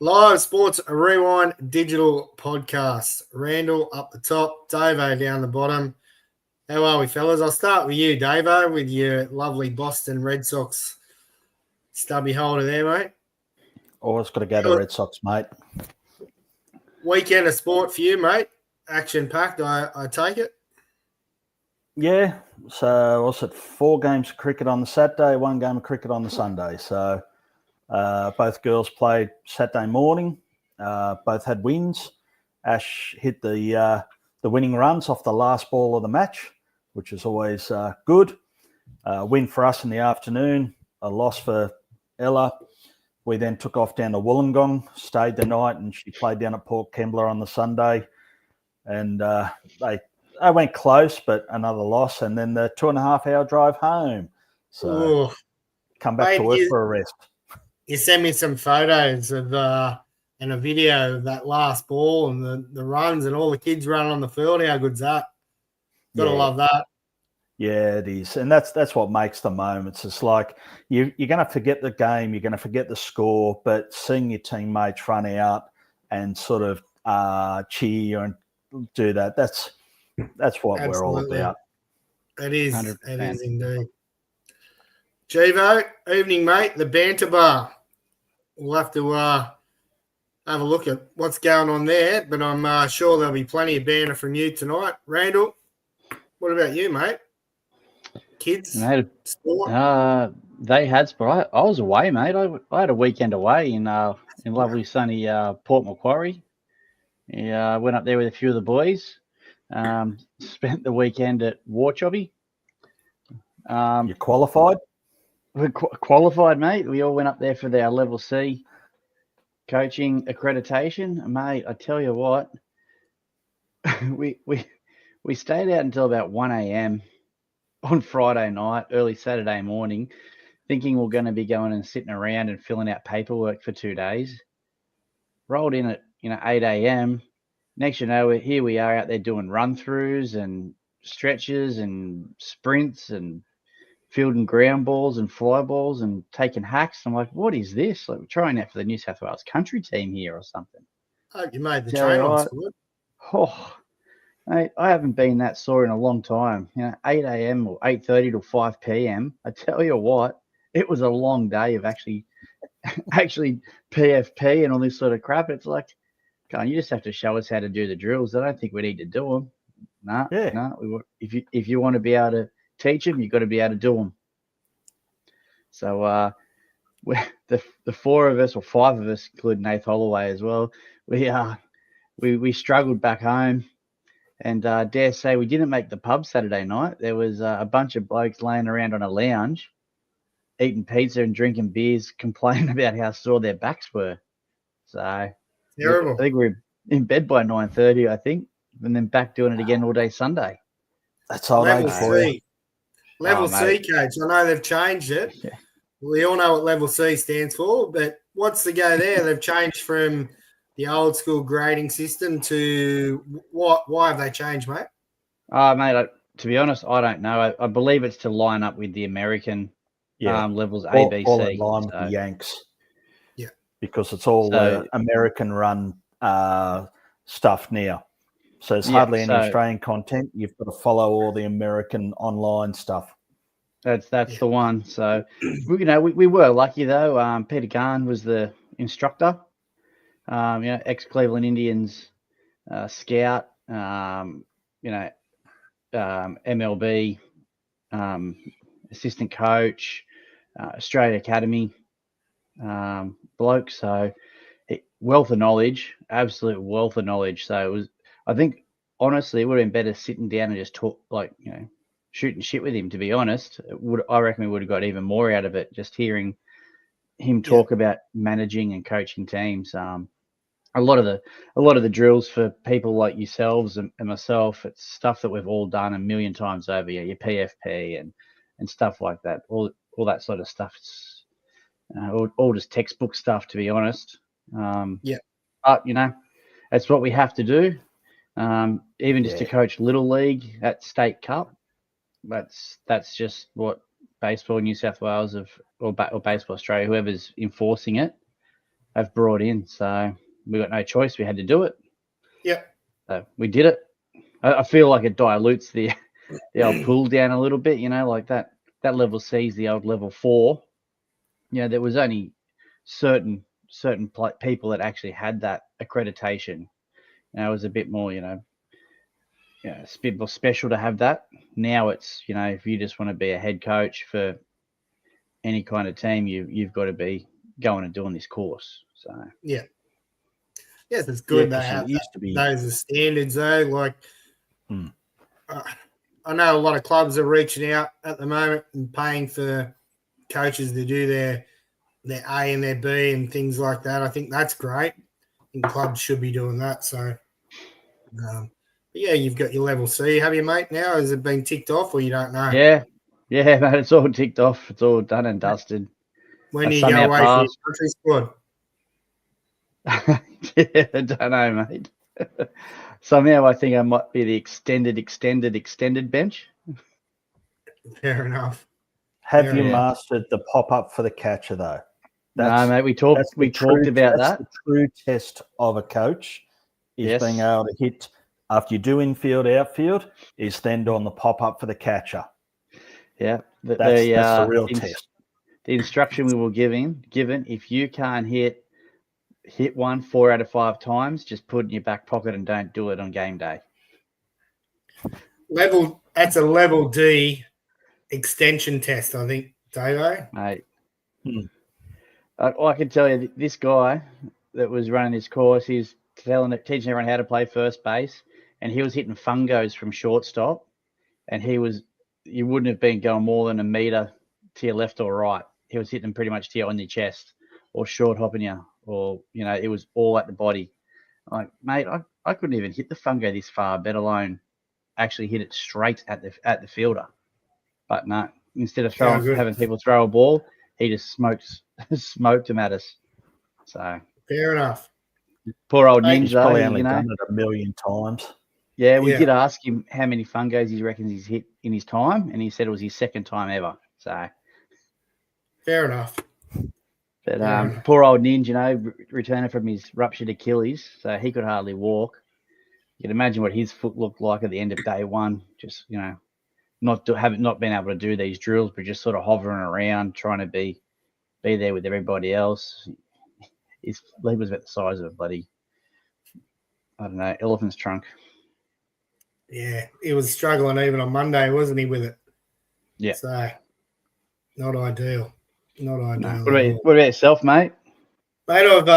Live Sports Rewind Digital Podcast. Randall up the top, Davo down the bottom. How are we, fellas? I'll start with you, Davo, with your lovely Boston Red Sox stubby holder there, mate. Always got to go to Red Sox, mate. Weekend of sport for you, mate. Action-packed, I take it. Yeah, so what's it? 4 games of cricket on the Saturday, 1 game of cricket on the Sunday. So both girls played Saturday morning. Both had wins. Ash hit the winning runs off the last ball of the match, which is always good. Win for us in the afternoon, a loss for Ella. We then took off down to Wollongong, stayed the night, and she played down at Port Kembla on the Sunday. And they went close, but another loss, and then the 2.5-hour drive home. So come back to work for a rest. You sent me some photos of and a video of that last ball and the runs and all the kids running on the field. How good's that? Gotta love that. Yeah, it is. And that's what makes the moments. It's like you're going to forget the game, you're going to forget the score, but seeing your teammates run out and sort of cheer and do that, that's what we're all about. It is. 100%. It is indeed. Jevo, evening, mate. The banter bar. We'll have to have a look at what's going on there, but I'm sure there'll be plenty of banter from you tonight. Randall, what about you, mate? Kids? Sport? They had sport. I was away, mate. I had a weekend away in lovely sunny Port Macquarie. Yeah, I went up there with a few of the boys. Spent the weekend at Warchobby. You qualified? We qualified, mate. We all went up there for our level C coaching accreditation. Mate, I tell you what, we stayed out until about 1 a.m. on Friday night, early Saturday morning, thinking we're going to be going and sitting around and filling out paperwork for 2 days. Rolled in at 8 a.m. Next, here we are out there doing run-throughs and stretches and sprints and fielding ground balls and fly balls and taking hacks. I'm like, what is this? Like, we're trying out for the New South Wales country team here or something. Oh, you made the train on squad. Oh, mate, I haven't been that sore in a long time. 8 a.m. or 8:30 till 5 p.m. I tell you what, it was a long day of actually PFP and all this sort of crap. It's like, you just have to show us how to do the drills. I don't think we need to do them. No. If you want to be able to teach them, you've got to be able to do them. So the 4 of us, or 5 of us, including Nath Holloway as well, we struggled back home, and dare say we didn't make the pub Saturday night. There was a bunch of blokes laying around on a lounge, eating pizza and drinking beers, complaining about how sore their backs were. So terrible. I think we were in bed by 9:30, I think, and then back doing it again all day Sunday. That's all Level right for you. Level C, coach. I know they've changed it. Yeah. We all know what Level C stands for, but what's the go there? They've changed from the old school grading system to what? Why have they changed, mate? Mate, to be honest, I don't know. I believe it's to line up with the American levels A, B, C. All in line with the Yanks. Yeah. Because it's all American-run stuff now. So there's hardly any Australian content. You've got to follow all the American online stuff. That's the one. So, we were lucky, though. Peter Garn was the instructor, ex-Cleveland Indians scout, MLB assistant coach, Australia Academy bloke. So, wealth of knowledge, absolute wealth of knowledge. So it was, I think, honestly, it would have been better sitting down and just talk, shooting shit with him, to be honest. I reckon we would have got even more out of it, just hearing him talk about managing and coaching teams. A lot of the drills for people like yourselves and myself, it's stuff that we've all done a million times over. Your PFP and stuff like that. All that sort of stuff. It's all just textbook stuff, to be honest. But that's what we have to do. Even just to coach Little League at State Cup, that's just what Baseball New South Wales or Baseball Australia, whoever's enforcing it, have brought in. So we got no choice. We had to do it. Yep. So we did it. I feel like it dilutes the old pool down a little bit, like that level C is the old level 4. There was only certain people that actually had that accreditation. It was a bit more, it's a bit more special to have that. Now it's, if you just want to be a head coach for any kind of team, you've got to be going and doing this course. So yeah. Yes, it's good Yeah, to 'cause it have used to be- those as standards, though. Like, I know a lot of clubs are reaching out at the moment and paying for coaches to do their A and their B and things like that. I think that's great. I think clubs should be doing that. So, but yeah, you've got your level C. Have you, mate, now? Has it been ticked off or you don't know? yeah, mate, it's all ticked off. It's all done and dusted. When do you go away for your country squad? Yeah, I don't know, mate. Somehow I think I might be the extended bench. Fair enough. Have you mastered the pop-up for the catcher, though? No, mate, we talked about that. The true test of a coach is being able to hit, after you do infield, outfield, is then doing the pop-up for the catcher. Yeah. That's the real test. The instruction we were given, if you can't hit one 4 out of 5 times, just put it in your back pocket and don't do it on game day. That's a level D extension test, I think, Davo. Mate. I can tell you, this guy that was running this course, he's teaching everyone how to play first base, and he was hitting fungos from shortstop, and you wouldn't have been going more than a meter to your left or right. He was hitting them pretty much to you on your chest or short hopping you, or, it was all at the body. Like, mate, I couldn't even hit the fungo this far, let alone actually hit it straight at the fielder. But no, instead of having people throw a ball, he just smoked him at us. So fair enough. Poor old He's Ninja, probably only done it a million times. Yeah, we did ask him how many fungos he reckons he's hit in his time, and he said it was his second time ever. So fair enough. But poor old Ninja, returning from his ruptured Achilles, so he could hardly walk. You can imagine what his foot looked like at the end of day one. Just not been able to do these drills, but just sort of hovering around, trying to be there with everybody else. His leg was about the size of a bloody, I don't know, elephant's trunk. Yeah, he was struggling even on Monday, wasn't he, with it? Yeah. So, not ideal. Not ideal. No. What about yourself, mate? Mate, I've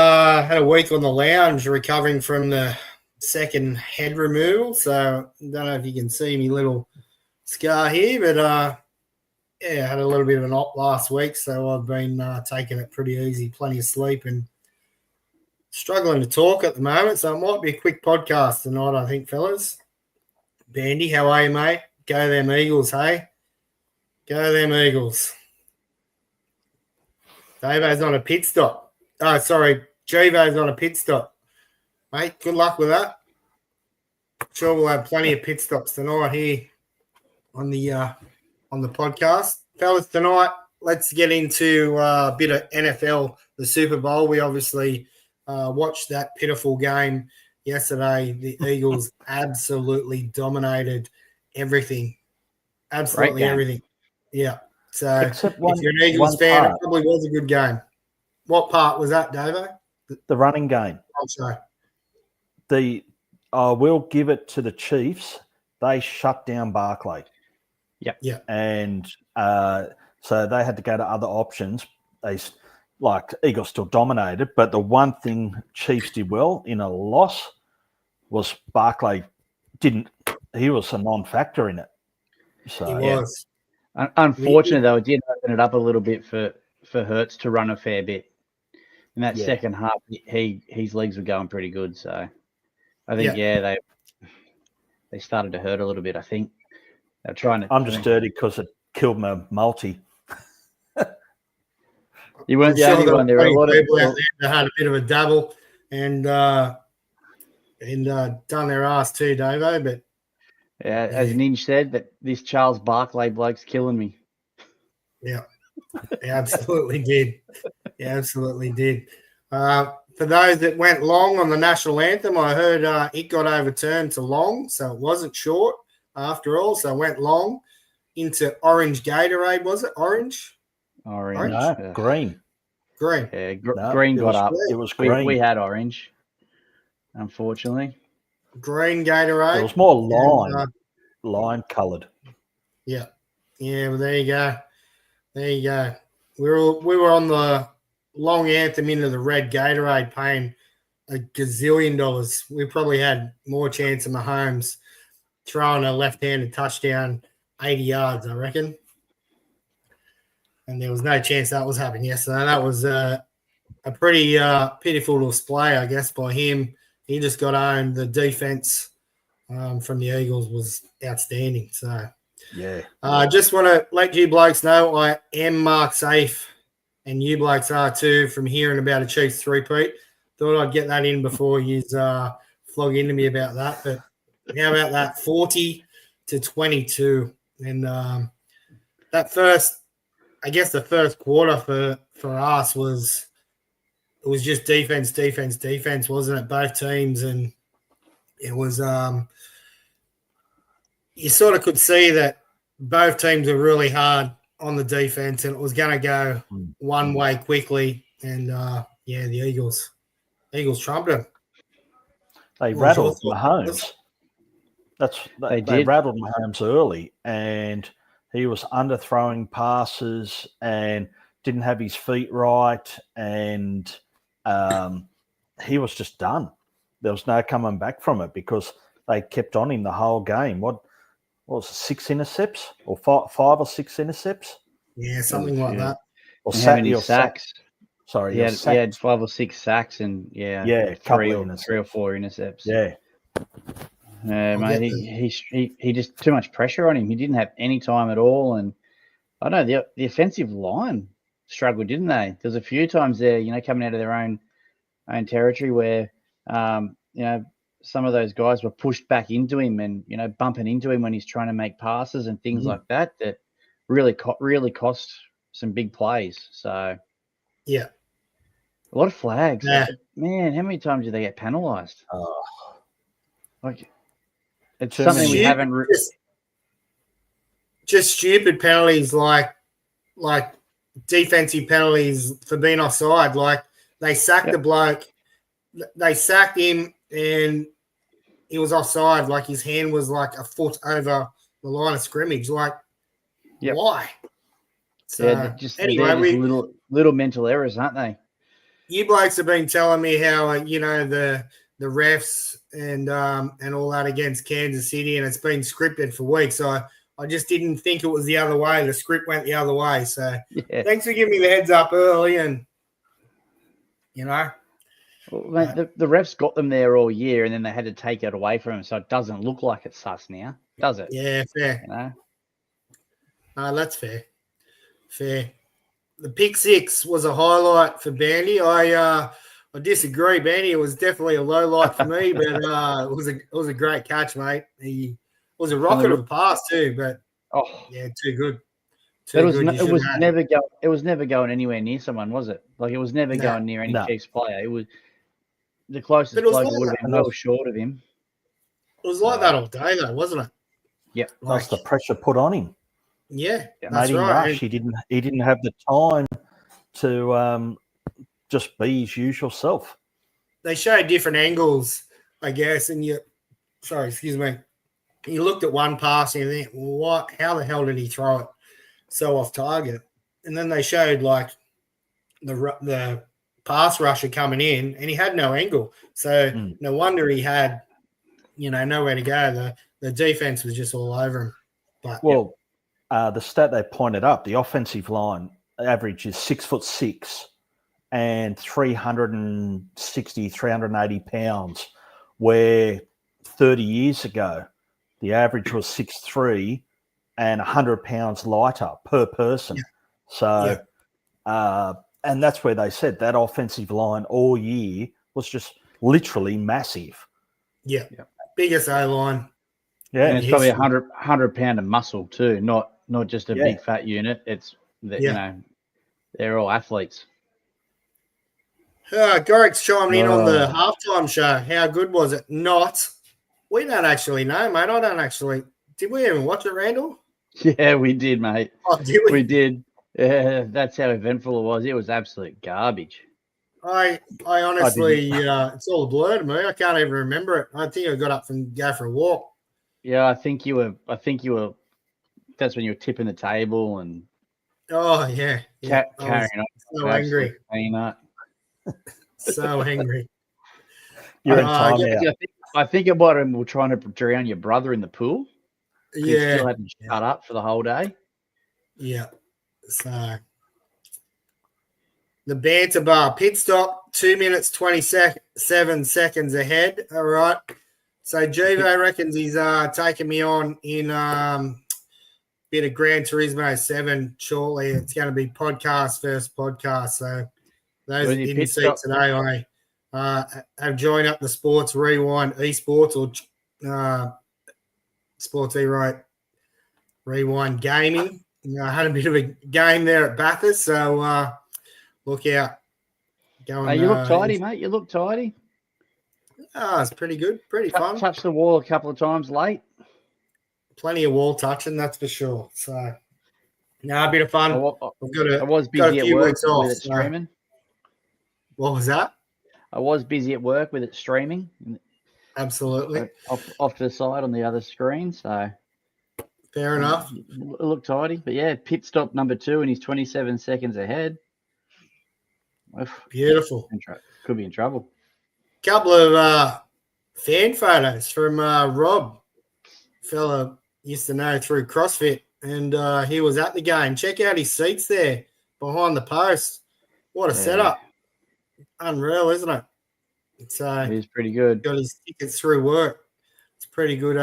had a week on the lounge recovering from the second head removal. So, I don't know if you can see me little scar here, but I had a little bit of an op last week. So, I've been taking it pretty easy, plenty of sleep, and struggling to talk at the moment. So, it might be a quick podcast tonight, I think, fellas. Bandy, how are you, mate? Go them Eagles, hey? Go them Eagles. Davo's on a pit stop. Oh, sorry. Jevo's on a pit stop. Mate, good luck with that. Sure, we'll have plenty of pit stops tonight here on the podcast. Fellas, tonight, let's get into a bit of NFL, the Super Bowl. We obviously watched that pitiful game yesterday. The Eagles absolutely dominated everything. Absolutely everything. Yeah. So Except if you're an Eagles fan, it probably was a good game. What part was that, Davo? The running game. I'm sorry. I will give it to the Chiefs. They shut down Barkley. Yep. Yeah. And so they had to go to other options. Eagles still dominated, but the one thing Chiefs did well in a loss was Barkley he was a non-factor in it. So, he was. Unfortunately, though, it did open it up a little bit for Hurts to run a fair bit. In that second half, his legs were going pretty good. So I think, they started to hurt a little bit, I think. They're trying to. I'm just dirty because it killed my multi. You weren't the only one. There were a lot of people out there that had a bit of a dabble and done their ass too, Davo. But as Ninja said, that this Charles Barkley bloke's killing me. Yeah, he absolutely did. He absolutely did. For those that went long on the national anthem, I heard it got overturned to long, so it wasn't short after all. So it went long into orange Gatorade. Was it orange? Orange. No, green. Green. Yeah, No, green got up. It was green. We had orange, unfortunately. Green Gatorade. It was more lime coloured. Yeah. Yeah, well, there you go. There you go. We were on the long anthem into the red Gatorade paying a gazillion dollars. We probably had more chance of Mahomes throwing a left-handed touchdown 80 yards, I reckon. And there was no chance that was happening yesterday. That was a pretty pitiful display, I guess, by him. He just got owned. The defense from the Eagles was outstanding. So, yeah. I just want to let you blokes know I am marked safe, and you blokes are too, from hearing about a Chiefs three-peat. Thought I'd get that in before you flog into me about that. But how about that 40-22? And that first, I guess the first quarter for us was just defense, wasn't it? Both teams, and it was you sort of could see that both teams were really hard on the defense, and it was going to go one way quickly. And the Eagles trumped them. They rattled Mahomes. They rattled Mahomes early, and he was underthrowing passes and didn't have his feet right, and he was just done. There was no coming back from it because they kept on him the whole game. What was it, 6 intercepts or 5 or 6 intercepts? Yeah, something like that. Or how many sacks? Sorry, he had 5 or 6 sacks and 3 or 4 intercepts. Yeah, mate, he just too much pressure on him. He didn't have any time at all, and I know the offensive line struggled, didn't they? There's a few times there, coming out of their own territory where some of those guys were pushed back into him and bumping into him when he's trying to make passes and things like that really cost some big plays. So yeah, a lot of flags. Yeah. Man, how many times do they get penalised? It's Too something many. we haven't. Just stupid penalties like defensive penalties for being offside. Like they sacked the bloke, they sacked him, and he was offside. Like his hand was like a foot over the line of scrimmage. Like, why? So anyway, little mental errors, aren't they? You blokes have been telling me how the refs and all that against Kansas City, and it's been scripted for weeks. So I just didn't think it was the other way. The script went the other way. So thanks for giving me the heads up early, and Well, mate, the refs got them there all year, and then they had to take it away from them, so it doesn't look like it's sus now, does it? Yeah, fair. That's fair. Fair. The pick six was a highlight for Bandy. I disagree, Bandy. It was definitely a low light for me, but it was a great catch, mate. He was a rocket of a pass too, but too good. It was never going anywhere near someone, was it? Like it was never going near any Chiefs player. It was the closest bloke would have been well short of him. It was like that all day, though, wasn't it? Yeah, that's the pressure put on him. Yeah, that's right. Rush. He didn't have the time to just be his usual self. They showed different angles, I guess, and you looked at one pass and you think, well, how the hell did he throw it so off target? And then they showed like the pass rusher coming in, and he had no angle. So no wonder he had, nowhere to go. The defense was just all over him. But the stat they pointed up, the offensive line average is 6'6" and 360, 380 pounds, where 30 years ago the average was 6'3" and 100 pounds lighter per person. So, and that's where they said that offensive line all year was just literally massive. Yeah. Biggest O-line. Yeah. And it's probably 100 pound of muscle too, not just a big fat unit. It's, they're all athletes. Gorik's chiming in on the halftime show. How good was it? Not. We don't actually know, mate. I don't actually. Did we even watch it, Randall? Yeah, we did, mate. Oh, did we? We did. Yeah, that's how eventful it was. It was absolute garbage. I honestly, it's all a blur to me. I can't even remember it. I think I got up and go for a walk. Yeah, I think you were. That's when you were tipping the table and. Oh yeah, Carrying on. So angry. Peanut. So angry. You're in timeout. I think about him. We're trying to drown your brother in the pool. Yeah, he still hadn't shut up for the whole day. Yeah. So the banter bar pit stop 2 minutes 27 seconds ahead. All right. So Jivo reckons he's taking me on in bit of Gran Turismo 7 shortly. It's going to be first podcast. So those that didn't see it today, I have joined up the Sports Rewind esports or Sports Rewind gaming. I had a bit of a game there at Bathurst, so look out. You look tidy, mate. You look tidy. Oh, it's pretty good. Pretty fun. Touched the wall a couple of times late. Plenty of wall touching, that's for sure. So, a bit of fun. I was busy at work with it streaming. What was that? I was busy at work with it streaming. Absolutely. Off to the side on the other screen, so. Fair enough. It looked tidy, but yeah, pit stop number 2 and he's 27 seconds ahead. Beautiful. Could be in trouble. Couple of fan photos from Rob, fella used to know through CrossFit, and he was at the game. Check out his seats there behind the post. What a setup. Unreal, isn't it? It is pretty good. Got his tickets through work. It's pretty good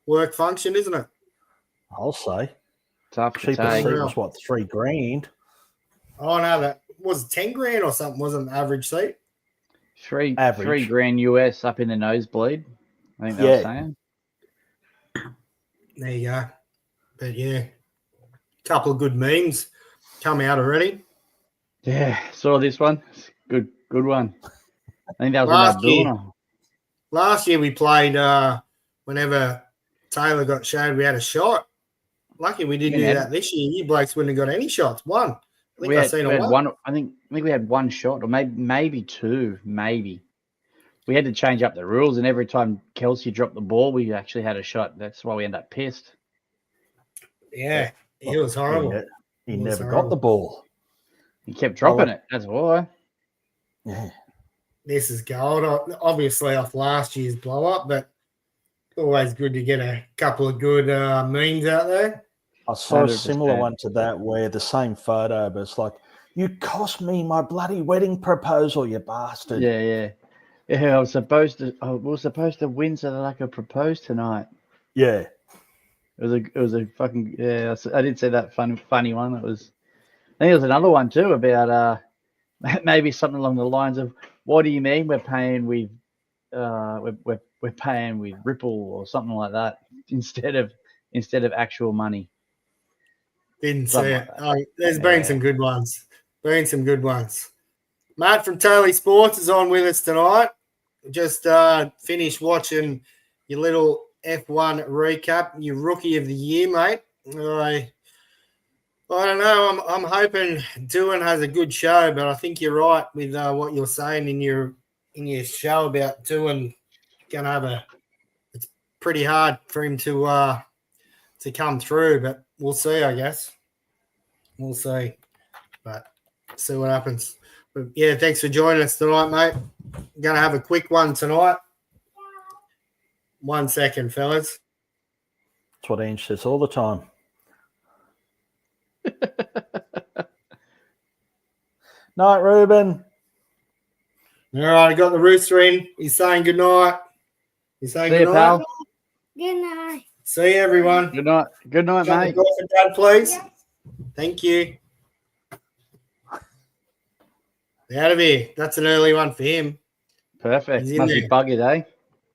work function, isn't it? I'll say. Tough to cheapest take. seat was what, $3,000? Oh no, that was 10 grand or something. Wasn't an average seat. $3,000 US up in the nosebleed. I think they were saying. There you go. But yeah, couple of good memes come out already. Yeah, saw this one. Good one. I think that was last year we played whenever Taylor got showed we had a shot. Lucky we didn't do that this year. You blokes wouldn't have got any shots. One. I think I seen one. I think we had one shot, or maybe two. Maybe we had to change up the rules, and every time Kelsey dropped the ball, we actually had a shot. That's why we ended up pissed. Yeah, it was horrible. He never got the ball. He kept dropping it. That's why. Yeah. This is gold. Obviously off last year's blow up, but always good to get a couple of good memes out there. I saw 100%. A similar one to that where the same photo, but it's like, you cost me my bloody wedding proposal, you bastard. Yeah. I was supposed to win so that I could propose tonight. Yeah. It was a fucking I did see that funny one. I think there was another one too about maybe something along the lines of, what do you mean we're paying with we're paying with Ripple or something like that instead of actual money. Didn't see it. There's been some good ones. Matt from Totally Sports is on with us tonight. Just finished watching your little F1 recap, your rookie of the year, mate. I don't know. I'm hoping Doohan has a good show, but I think you're right with what you're saying in your show about Doohan going to have it's pretty hard for him to come through, but we'll see, I guess. We'll see. But see what happens. But yeah, thanks for joining us tonight, mate. I'm going to have a quick one tonight. 1 second, fellas. That's what Ange says all the time. Night, Ruben. All right, I got the rooster in. He's saying good night. He's saying good night. Pal. Good night. See you, everyone. Good night. Good night, mate. Go for Dad, please. Yes. Thank you. Out of here. That's an early one for him. Perfect. Must be buggered, eh?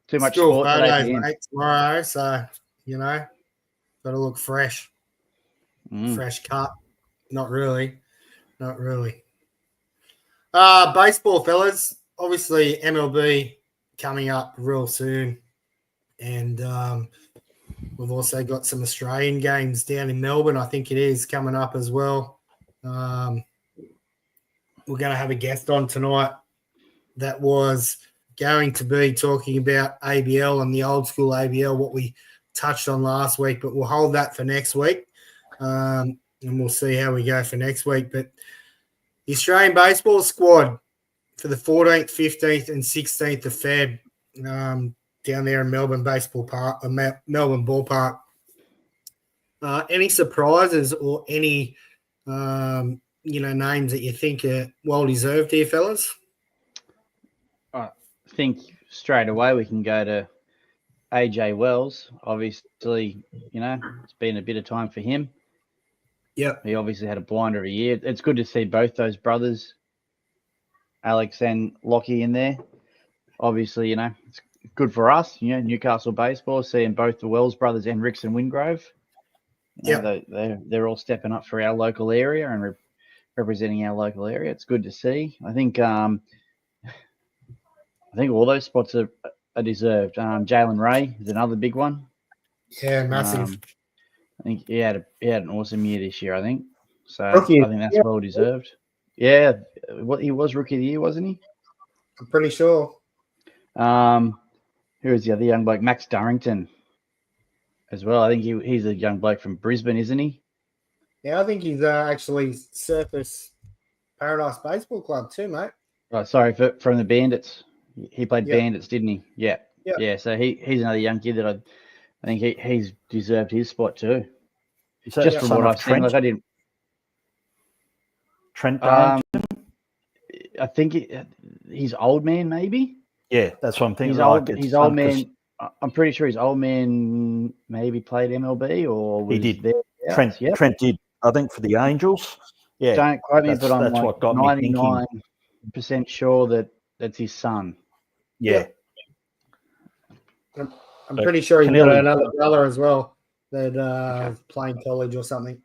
Too much school sport photos, today, mate, tomorrow, so got to look fresh. Fresh cut. Not really. Baseball, fellas. Obviously, MLB coming up real soon. And we've also got some Australian games down in Melbourne, I think it is, coming up as well. We're going to have a guest on tonight that was going to be talking about ABL and the old school ABL, what we touched on last week, but we'll hold that for next week. And we'll see how we go for next week. But the Australian baseball squad for the 14th, 15th, and 16th of Feb down there in Melbourne Baseball Park, Melbourne Ballpark. Any surprises or any names that you think are well deserved here, fellas? I think straight away we can go to AJ Wells. Obviously, it's been a bit of time for him. Yeah, he obviously had a blinder of a year. It's good to see both those brothers, Alex and Lockie, in there. Obviously, it's good for us, Newcastle baseball, seeing both the Wells brothers and Ricks and Wingrove. They're all stepping up for our local area and representing our local area. It's good to see. I think all those spots are deserved. Jalen Ray is another big one. Yeah, massive. I think he had an awesome year this year, I think. So Rookie. I think that's well deserved. Yeah, he was Rookie of the Year, wasn't he? I'm pretty sure. Who is the other young bloke? Max Durrington as well. I think he's a young bloke from Brisbane, isn't he? Yeah, I think he's actually Surface Paradise Baseball Club too, mate. Right, sorry, from the Bandits. He played Bandits, didn't he? Yeah. Yep. Yeah, so he's another young kid that I think he's deserved his spot too. Just from what I've seen, like I didn't. Trent Durrington? I think he's old man, maybe. Yeah, that's what I'm thinking. He's old man. I'm pretty sure his old man maybe played MLB or was he did. There. Trent did. I think for the Angels. Yeah, don't quote me, but I'm that's like what got me 99% sure that's his son. Yeah. I'm pretty sure he's got another brother as well that playing college or something.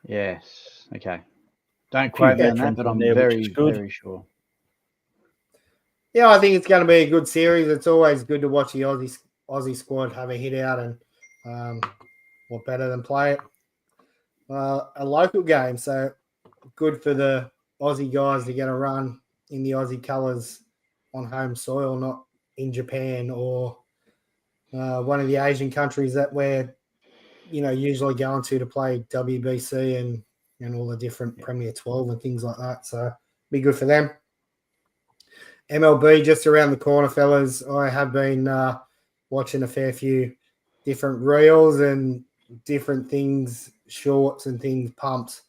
Yes. Okay. Don't quote me on that, but I'm very, very sure. Yeah, I think it's going to be a good series. It's always good to watch the Aussie squad have a hit out, and what better than play it a local game. So good for the Aussie guys to get a run in the Aussie colours on home soil, not in Japan or one of the Asian countries that we're usually going to play WBC and all the different Premier 12 and things like that. So be good for them. MLB just around the corner, fellas. I have been watching a fair few different reels and different things, shorts and things pumped,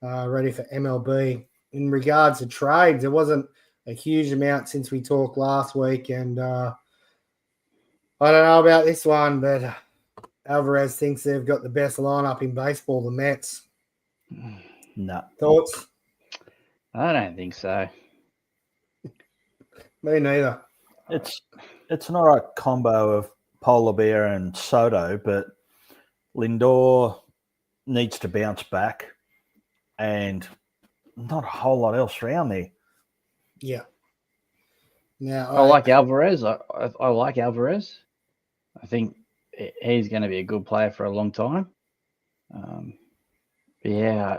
ready for MLB. In regards to trades, there wasn't a huge amount since we talked last week, and I don't know about this one, but Alvarez thinks they've got the best lineup in baseball, the Mets. No. Thoughts? I don't think so. Me neither. It's an all right combo of Polar Bear and Soto, but Lindor needs to bounce back and not a whole lot else around there. Yeah. Now I like Alvarez. I like Alvarez. I think he's going to be a good player for a long time. Yeah,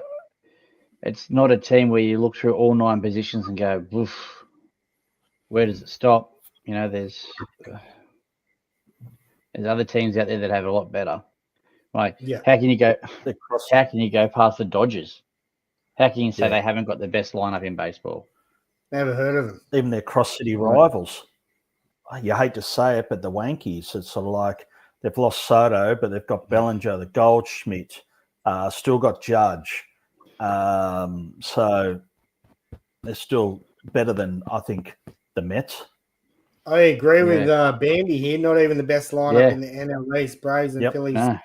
it's not a team where you look through all 9 positions and go, "Oof, where does it stop?" There's other teams out there that have a lot better. Like, how can you go? How can you go past the Dodgers? How can you say they haven't got the best lineup in baseball? Never heard of them. Even their cross-city rivals. You hate to say it, but the Wankies, it's sort of like they've lost Soto, but they've got Bellinger, the Goldschmidt, still got Judge. So they're still better than, I think, the Mets. I agree with Bambi here. Not even the best lineup in the NL East. Braves and Phillies have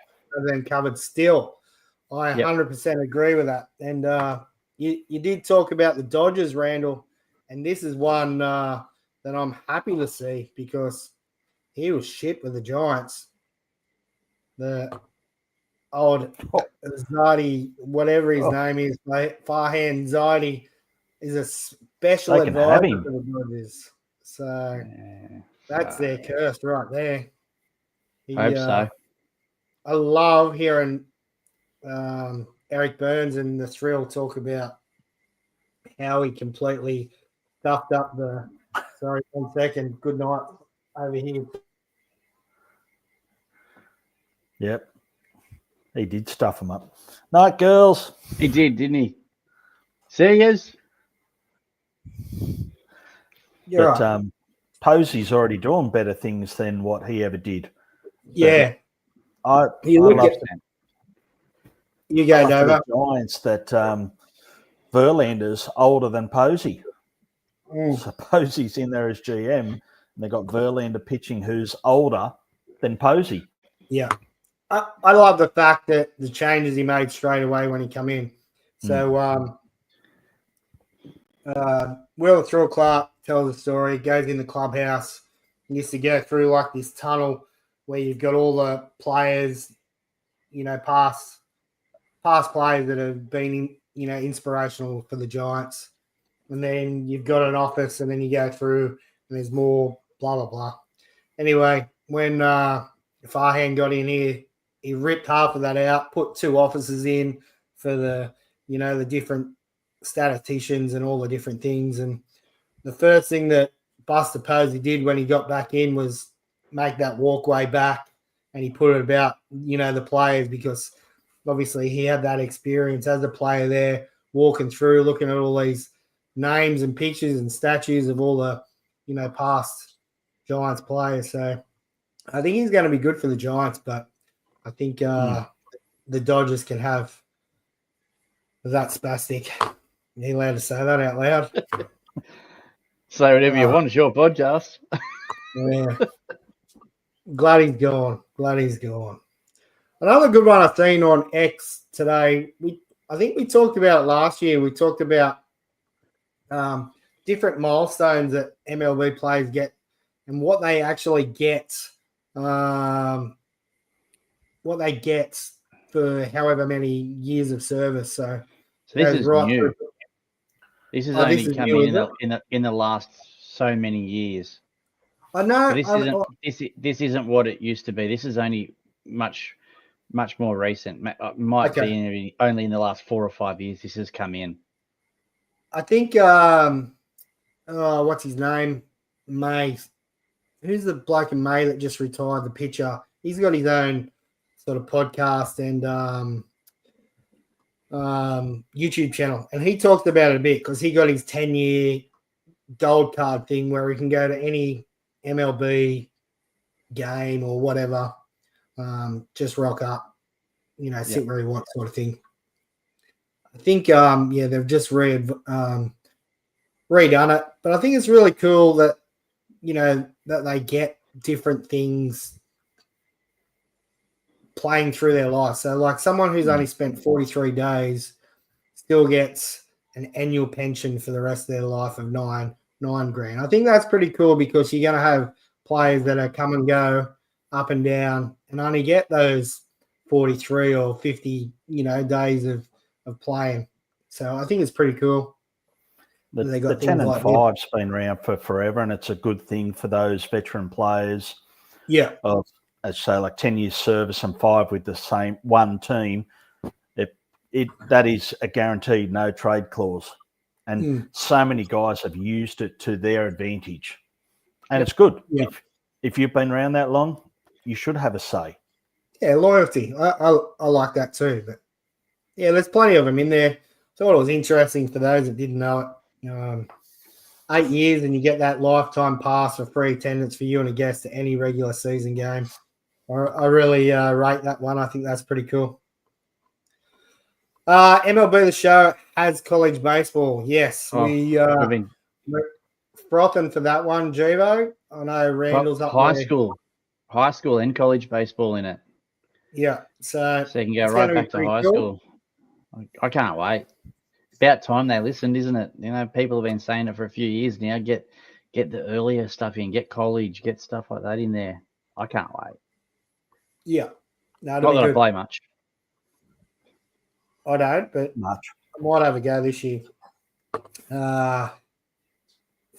been covered still. I 100% agree with that. And you did talk about the Dodgers, Randall, and this is one that I'm happy to see because he was shit with the Giants. The old Zadi, whatever his name is, Farhan Zadi, is special They can have advisor him. for the Dodgers. So that's their curse right there. Hope so. I love hearing Eric Burns and the Thrill talk about how he completely stuffed up the. Sorry, 1 second. Good night over here. Yep. He did stuff them up. Night, girls. He did, didn't he? See yous. You're But right. Posey's already doing better things than what he ever did. Yeah. I You love go, for Davo. the Giants that Verlander's older than Posey. So Posey's in there as GM, and they got Verlander pitching who's older than Posey. Yeah. I love the fact that the changes he made straight away when he come in. So Will Thrill Clark tells a story, goes in the clubhouse, he used to go through like this tunnel where you've got all the players, past players that have been, inspirational for the Giants. And then you've got an office, and then you go through and there's more blah, blah, blah. Anyway, when Farhan got in here, he ripped half of that out, put 2 offices in for the, the different statisticians and all the different things. And the first thing that Buster Posey did when he got back in was make that walkway back, and he put it about, the players, because obviously he had that experience as a player there, walking through, looking at all these names and pictures and statues of all the, past Giants players. So I think he's going to be good for the Giants, but I think the Dodgers can have that spastic. You allowed to say that out loud? Say whatever you want. It's your podcast. Yeah. Glad he's gone. Another good one I've seen on X today. I think we talked about it last year. We talked about different milestones that MLB players get and what they actually get. What they get for however many years of service. So this is right new. through. This has only come in the last so many years. I know. But this isn't what it used to be. This is only much more recent. Might be only in the last 4 or 5 years this has come in. I think what's his name? May. Who's the bloke in May that just retired, the pitcher? He's got his own sort of podcast and YouTube channel. And he talked about it a bit because he got his 10-year gold card thing where he can go to any MLB game or whatever, just rock up, sit where he wants sort of thing. I think, they've just redone it. But I think it's really cool that, that they get different things playing through their life. So like someone who's only spent 43 days still gets an annual pension for the rest of their life of $9 grand. I think that's pretty cool because you're going to have players that are come and go up and down and only get those 43 or 50, days of playing. So I think it's pretty cool. The 10 and 5's been around for forever, and it's a good thing for those veteran players. Yeah. Of, as say, like 10 years service and 5 with the same one team. That is a guaranteed no trade clause. And so many guys have used it to their advantage. And it's good. Yep. If you've been around that long, you should have a say. Yeah, loyalty. I like that too. But yeah, there's plenty of them in there. Thought it was interesting for those that didn't know it. 8 years and you get that lifetime pass for free attendance for you and a guest at any regular season game. I really rate that one. I think that's pretty cool. MLB The Show has college baseball. Yes, we're frothing for that one, Givo. I know Randall's up high there. High school and college baseball in it. Yeah, so you can go right back to high school. I can't wait. About time they listened, isn't it? People have been saying it for a few years now. Get the earlier stuff in, get college, get stuff like that in there. I can't wait. Yeah. Not that I play much. I don't, but much. I might have a go this year.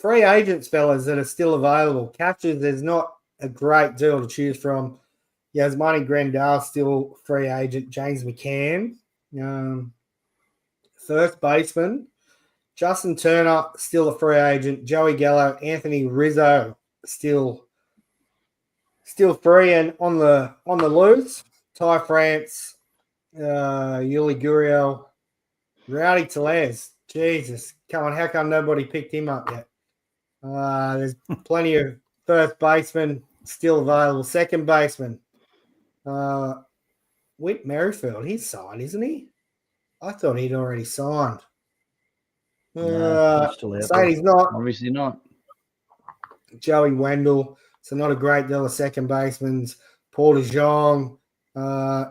free agents, fellas, that are still available. Catchers, there's not a great deal to choose from. Yasmani Grandal, still free agent. James McCann. First baseman, Justin Turner, still a free agent. Joey Gallo, Anthony Rizzo, still free and on the loose. Ty France, Yuli Gurriel, Rowdy Tellez. Jesus, come on, how come nobody picked him up yet? There's plenty of first baseman still available. Second baseman, Whit Merrifield, he's signed, isn't he? I thought he'd already signed. No, he's still out saying there. he's not. Obviously not. Joey Wendell, so not a great deal of second basemen. Paul DeJong,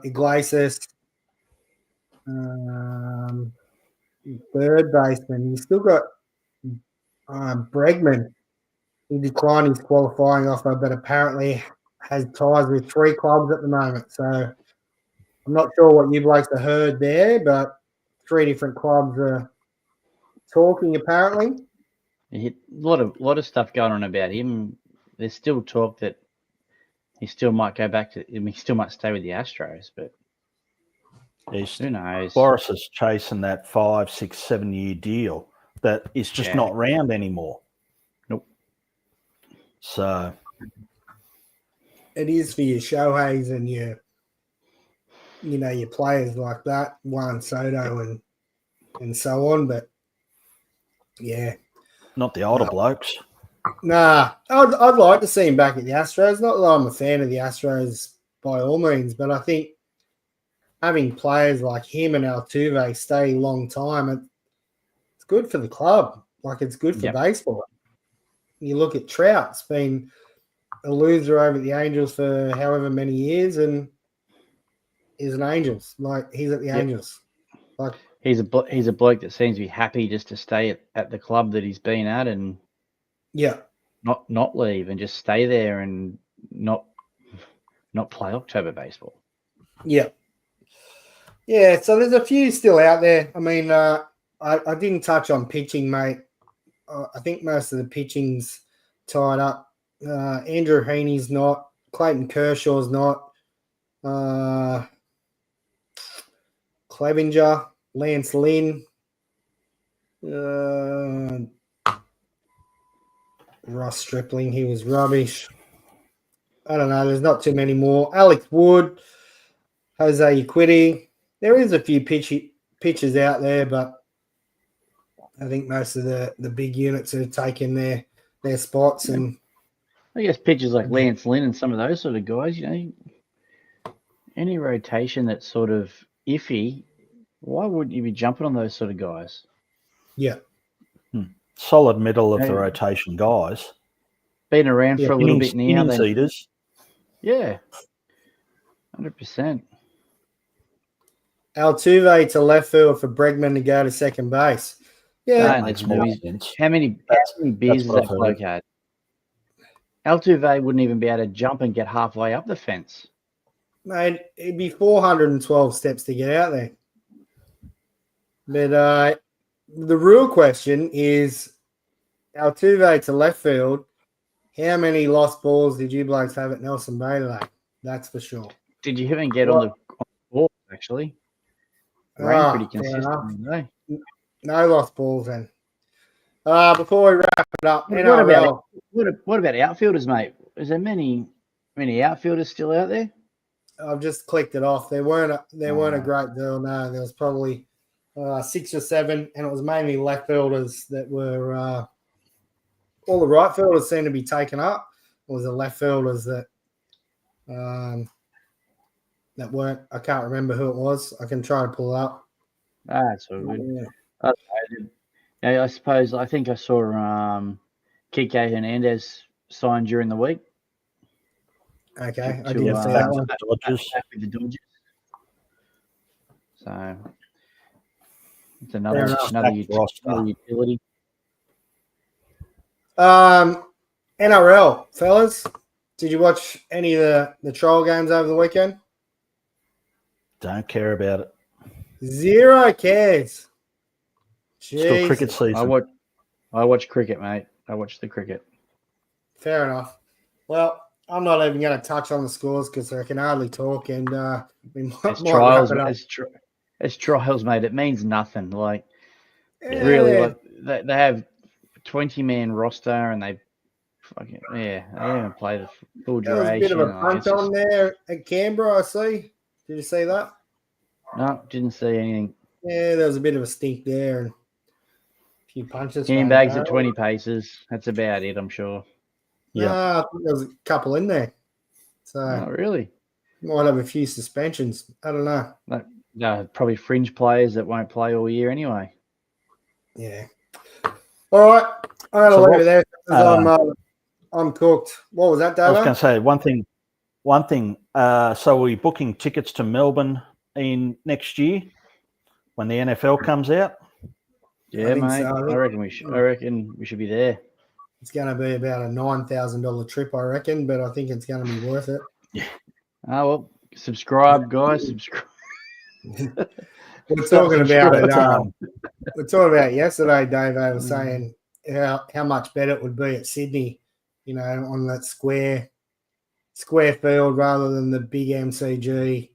Iglesias, third baseman. He's still got Bregman. He declined his qualifying offer, but apparently has ties with 3 clubs at the moment. So I'm not sure what you blokes have heard there, but 3 different clubs are talking apparently. A lot of stuff going on about him. There's still talk that he still might go back to. I mean, he still might stay with the Astros, but who knows? Boris is chasing that 5, 6, 7 year deal that is just not round anymore. Nope. So it is for your Shoheis and your players like that, Juan Soto and so on. But yeah, not the older blokes. Nah, I'd like to see him back at the Astros. Not that I'm a fan of the Astros by all means, but I think having players like him and Altuve stay a long time, it's good for the club. Like, it's good for baseball. You look at Trout's been a loser over at the Angels for however many years, and he's an Angels. Like, he's at the Angels. Like, he's a bloke that seems to be happy just to stay at the club that he's been at and not leave and just stay there and not play October baseball. Yeah. Yeah, so there's a few still out there. I mean, I didn't touch on pitching, mate. I think most of the pitching's tied up. Andrew Heaney's not. Clayton Kershaw's not. Clevenger, Lance Lynn. Ross Stripling, he was rubbish. I don't know. There's not too many more. Alex Wood, Jose Urquidy. There is a few pitchers out there, but I think most of the big units are taking their spots. And I guess pitchers like Lance Lynn and some of those sort of guys, any rotation that's sort of iffy, why wouldn't you be jumping on those sort of guys? Yeah. Solid middle of the rotation guys. Been around for a little bit now. Innings eaters. Yeah. 100%. Altuve to left field for Bregman to go to second base. Yeah. That makes more sense. How many beers has that bloke had? Altuve wouldn't even be able to jump and get halfway up the fence. Mate, it'd be 412 steps to get out there. But the real question is, Altuve to left field, how many lost balls did you blokes have at Nelson Bay today? That's for sure. Did you even get on the ball, actually? Rain pretty consistently. No lost balls then. Before we wrap it up, what about outfielders, mate? Is there many outfielders still out there? I've just clicked it off. There weren't a great deal. No, there was probably 6 or 7, and it was mainly left fielders that were all the right fielders seemed to be taken up. It was the left fielders that weren't. I can't remember who it was. I can try to pull it up. That's all good. I suppose I think I saw Kike Hernandez sign during the week. Okay, I didn't see that one. Back with the Dodgers. So it's another utility. NRL, fellas, did you watch any of the trial games over the weekend? Don't care about it. 0 cares. Still cricket season. I watch cricket, mate. I watch the cricket. Fair enough. Well, I'm not even going to touch on the scores because I can hardly talk, and we might It's wrap trials. it up. It's trials, mate. It means nothing. Like Yeah. really, like they have 20-man roster, and they they don't even play the full There was a duration. bit of a Like, punt on there at Canberra, I see. Did you see that? no, didn't see anything. Yeah, there was a bit of a stink there and a few punches. Handbags at 20 paces. That's about it, I'm sure. Yeah, I think there was a couple in there. So Oh, really? might have a few suspensions. I don't know. No, probably fringe players that won't play all year anyway. Yeah. All right. I'm going to leave it there because I'm cooked. What was that, Davo? I was going to say one thing. So we're booking tickets to Melbourne in next year when the NFL comes out. Yeah, mate. So. I reckon we should be there. It's going to be about a $9,000 trip, I reckon, but I think it's going to be worth it. Yeah. Oh, well, subscribe, guys. Subscribe. We're talking about yesterday, Dave. I was saying how much better it would be at Sydney, on that square field rather than the big MCG.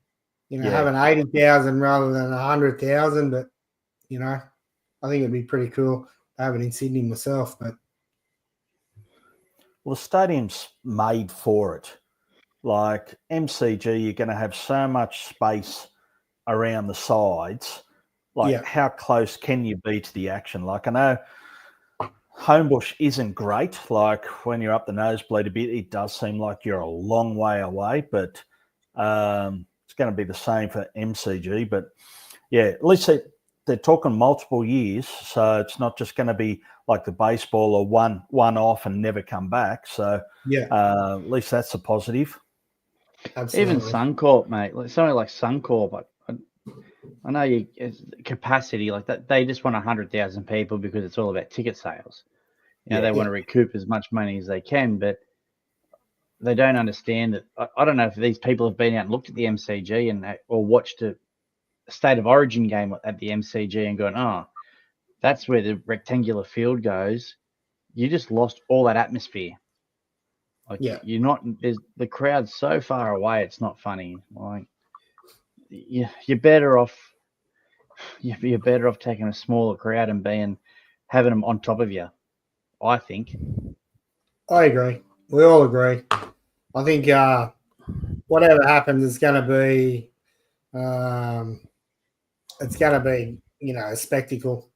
Having 80,000 rather than 100,000. But I think it'd be pretty cool to have it in Sydney myself. But well, the stadium's made for it. Like MCG, you're going to have so much space around the sides. Like, how close can you be to the action? Like, I know Homebush isn't great. Like, when you're up the nosebleed a bit, it does seem like you're a long way away, but it's going to be the same for MCG. But, yeah, at least they're talking multiple years, so it's not just going to be like the baseball or one off and never come back. So, at least that's a positive. Absolutely. Even Suncorp, mate. Like something like Suncorp, I know capacity like that. They just want 100,000 people because it's all about ticket sales. They want to recoup as much money as they can, but they don't understand that. I don't know if these people have been out and looked at the MCG or watched a State of Origin game at the MCG and gone, oh, that's where the rectangular field goes. You just lost all that atmosphere. Like you're not. The crowd's so far away. It's not funny. Like you're better off. You're better off taking a smaller crowd and having them on top of you. I think. I agree. We all agree. I think whatever happens, it's going to be. It's going to be, a spectacle.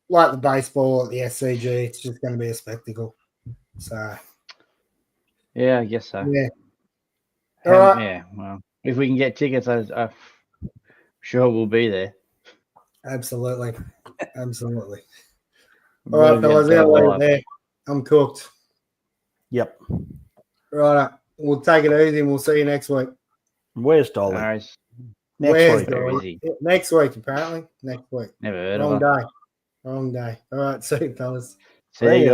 Like the baseball at the SCG, it's just going to be a spectacle. So. Yeah, I guess so. Yeah. All right. Yeah. Well, if we can get tickets, I'm sure we'll be there. Absolutely. All right, fellas. There. I'm cooked. Yep. Right. We'll take it easy and we'll see you next week. Where's Dolly? Nice. Next week, apparently. Next week. Never heard of her. Wrong day. All right. See you, fellas. See you guys.